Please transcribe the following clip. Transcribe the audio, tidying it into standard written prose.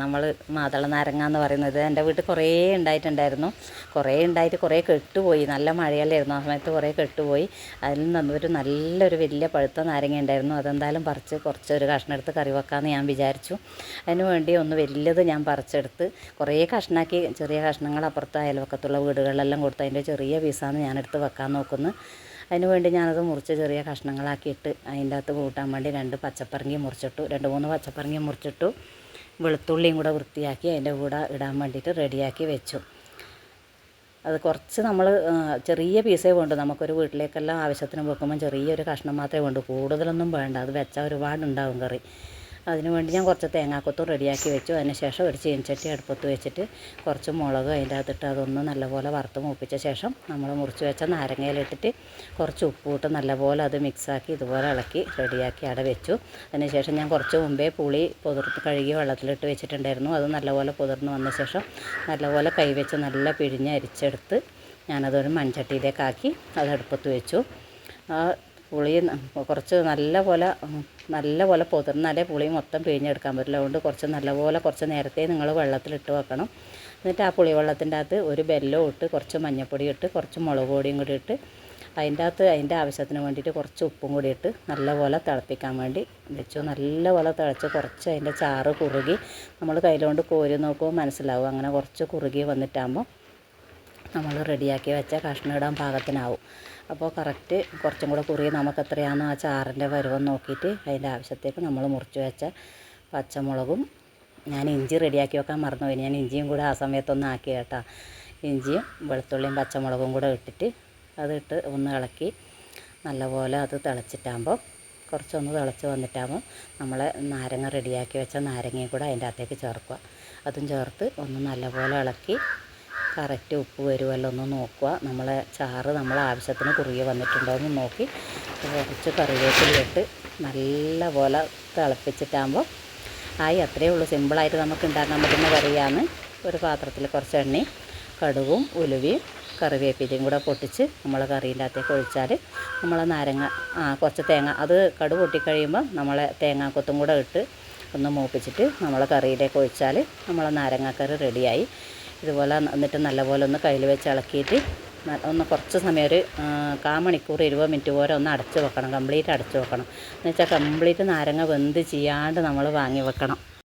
നമ്മൾ മാതള നാരങ്ങ എന്ന് പറയുന്നത് എൻ്റെ വീട്ടിൽ കുറേ ഉണ്ടായിട്ടുണ്ടായിരുന്നു. കുറേ ഉണ്ടായിട്ട് കുറേ കെട്ടുപോയി. നല്ല മഴയല്ലായിരുന്നു ആ സമയത്ത്, കുറേ കെട്ടുപോയി. അതിൽ നിന്ന് ഒരു നല്ലൊരു വലിയ പഴുത്ത നാരങ്ങ ഉണ്ടായിരുന്നു. അതെന്തായാലും പറിച്ച് കുറച്ചൊരു കഷ്ണം എടുത്ത് കറി വെക്കാമെന്ന് ഞാൻ വിചാരിച്ചു. അതിന് വേണ്ടി ഒന്ന് വലിയത് ഞാൻ പറിച്ചെടുത്ത് കുറേ കഷ്ണമാക്കി, ചെറിയ കഷ്ണങ്ങൾ അപ്പുറത്ത് അയൽവക്കത്തുള്ള വീടുകളിലെല്ലാം കൊടുത്ത് അതിൻ്റെ ചെറിയ പീസാണ് ഞാനെടുത്ത് വെക്കാൻ നോക്കുന്നത്. അതിന് വേണ്ടി ഞാനത് മുറിച്ച് ചെറിയ കഷ്ണങ്ങളാക്കിയിട്ട് അതിൻ്റെ അകത്ത് കൂട്ടാൻ വേണ്ടി 2 പച്ചപ്പറങ്കി മുറിച്ചിട്ടു, 2-3 പച്ചപ്പറങ്കി മുറിച്ചിട്ടു. വെളുത്തുള്ളിയും കൂടെ വൃത്തിയാക്കി അതിൻ്റെ കൂടെ ഇടാൻ വേണ്ടിയിട്ട് റെഡിയാക്കി വെച്ചു. അത് കുറച്ച് നമ്മൾ ചെറിയ പീസേ വേണ്ടു. നമുക്കൊരു വീട്ടിലേക്കെല്ലാം ആവശ്യത്തിന് വെക്കുമ്പം ചെറിയൊരു കഷ്ണം മാത്രമേ വേണ്ടൂ, കൂടുതലൊന്നും വേണ്ട. അത് വെച്ചാൽ ഒരുപാടുണ്ടാവും കറി. അതിന് വേണ്ടി ഞാൻ കുറച്ച് തേങ്ങാക്കൊത്തും റെഡിയാക്കി വെച്ചു. അതിന് ശേഷം ഒരു ചീനച്ചട്ടി അടുപ്പത്ത് വെച്ചിട്ട് കുറച്ച് മുളക് അതിൻ്റെ അകത്തിട്ട് അതൊന്ന് നല്ലപോലെ വറുത്ത് മൂപ്പിച്ച ശേഷം നമ്മൾ മുറിച്ച് വെച്ച നാരങ്ങയിലിട്ടിട്ട് കുറച്ച് ഉപ്പിട്ട് നല്ലപോലെ അത് മിക്സാക്കി ഇതുപോലെ ഇളക്കി റെഡിയാക്കി അവിടെ വെച്ചു. അതിന് ശേഷം ഞാൻ കുറച്ച് മുമ്പേ പുളി കഴുകി വെള്ളത്തിലിട്ട് വെച്ചിട്ടുണ്ടായിരുന്നു. അത് നല്ലപോലെ പുതിർന്ന് വന്ന ശേഷം നല്ലപോലെ കൈവച്ച് നല്ല പിഴിഞ്ഞ് അരിച്ചെടുത്ത് ഞാനതൊരു മൺചട്ടിയിലേക്കാക്കി അത് അടുപ്പത്ത് വെച്ചു. പുളി കുറച്ച് നല്ലപോലെ പൊതിർന്നാലേ പുളി മൊത്തം പിഴിഞ്ഞെടുക്കാൻ പറ്റില്ല. അതുകൊണ്ട് കുറച്ച് നേരത്തെ നിങ്ങൾ വെള്ളത്തിലിട്ട് വെക്കണം. എന്നിട്ട് ആ പുളി വെള്ളത്തിൻ്റെ അകത്ത് ഒരു ബെല്ലവും ഇട്ട് കുറച്ച് മഞ്ഞൾപ്പൊടി ഇട്ട് കുറച്ച് മുളക് പൊടിയും കൂടി ഇട്ട് അതിൻ്റെ ആവശ്യത്തിന് വേണ്ടിയിട്ട് കുറച്ച് ഉപ്പും കൂടി ഇട്ട് നല്ലപോലെ തിളപ്പിക്കാൻ വേണ്ടി വെച്ചു. നല്ലപോലെ തിളച്ച് കുറച്ച് അതിൻ്റെ ചാറ് കുറുകി നമ്മൾ കയ്യിലുകൊണ്ട് കോരി നോക്കുമ്പോൾ മനസ്സിലാവും. അങ്ങനെ കുറച്ച് കുറുകി വന്നിട്ടാകുമ്പോൾ നമ്മൾ റെഡിയാക്കി വെച്ച കഷ്ണം ഇടാൻ പാകത്തിനാവും. അപ്പോൾ കറക്റ്റ് കുറച്ചും കൂടെ കുറുകി നമുക്ക് എത്രയാണോ ആ ചാറിൻ്റെ പരുവം നോക്കിയിട്ട് അതിൻ്റെ ആവശ്യത്തേക്ക് നമ്മൾ മുറിച്ച് വെച്ച പച്ചമുളകും, ഞാൻ ഇഞ്ചി റെഡിയാക്കി വെക്കാൻ മറന്നുപോയി. ഞാൻ ഇഞ്ചിയും കൂടെ ആ സമയത്തൊന്ന് ആക്കി കേട്ടോ. ഇഞ്ചിയും വെളുത്തുള്ളിയും പച്ചമുളകും കൂടെ ഇട്ടിട്ട് അതിട്ട് ഒന്ന് ഇളക്കി നല്ലപോലെ അത് തിളച്ചിട്ടാകുമ്പോൾ കുറച്ചൊന്ന് തിളച്ച് വന്നിട്ടാകുമ്പോൾ നമ്മൾ നാരങ്ങ റെഡിയാക്കി വെച്ച നാരങ്ങയും കൂടെ അതിൻ്റെ അകത്തേക്ക് ചേർക്കുക. അതും ചേർത്ത് ഒന്ന് നല്ലപോലെ ഇളക്കി കറക്റ്റ് ഉപ്പ് വരുമല്ലോ ഒന്ന് നോക്കുക. നമ്മളെ ചാറ് നമ്മളെ ആവശ്യത്തിന് കുറുകി വന്നിട്ടുണ്ടോ എന്ന് നോക്കി കുറച്ച് കറിവേപ്പിലയിട്ട് നല്ലപോലെ തിളപ്പിച്ചിട്ടാകുമ്പോൾ അത്രയേ ഉള്ളൂ. സിമ്പിളായിട്ട് നമുക്ക് ഉണ്ടാക്കാൻ പറ്റുന്ന കറിയാണ്. ഒരു പാത്രത്തിൽ കുറച്ച് എണ്ണയും കടുകും ഉലുവയും കറിവേപ്പിലയും കൂടെ പൊട്ടിച്ച് നമ്മൾ കറീൻ്റെ അകത്തേക്ക് ഒഴിച്ചാൽ നമ്മളെ നാരങ്ങ കുറച്ച് തേങ്ങ അത് കടുക് പൊട്ടിക്കഴിയുമ്പോൾ നമ്മളെ തേങ്ങാക്കൊത്തും കൂടെ ഇട്ട് ഒന്ന് മൂപ്പിച്ചിട്ട് നമ്മളെ കറിയിലേക്ക് ഒഴിച്ചാൽ നമ്മളെ നാരങ്ങാക്കറി റെഡിയായി. ഇതുപോലെ എന്നിട്ട് നല്ലപോലെ ഒന്ന് കയ്യിൽ വെച്ച് ഇളക്കിയിട്ട് ഒന്ന് കുറച്ച് സമയം ഒരു 1/4 മണിക്കൂർ 20 മിനിറ്റ് പോലെ ഒന്ന് അടച്ച് വെക്കണം. കംപ്ലീറ്റ് അടച്ച് വെക്കണം. എന്ന് വെച്ചാൽ കംപ്ലീറ്റ് നാരങ്ങ വെന്ത് ചെയ്യാണ്ട് നമ്മൾ വാങ്ങി വെക്കണം.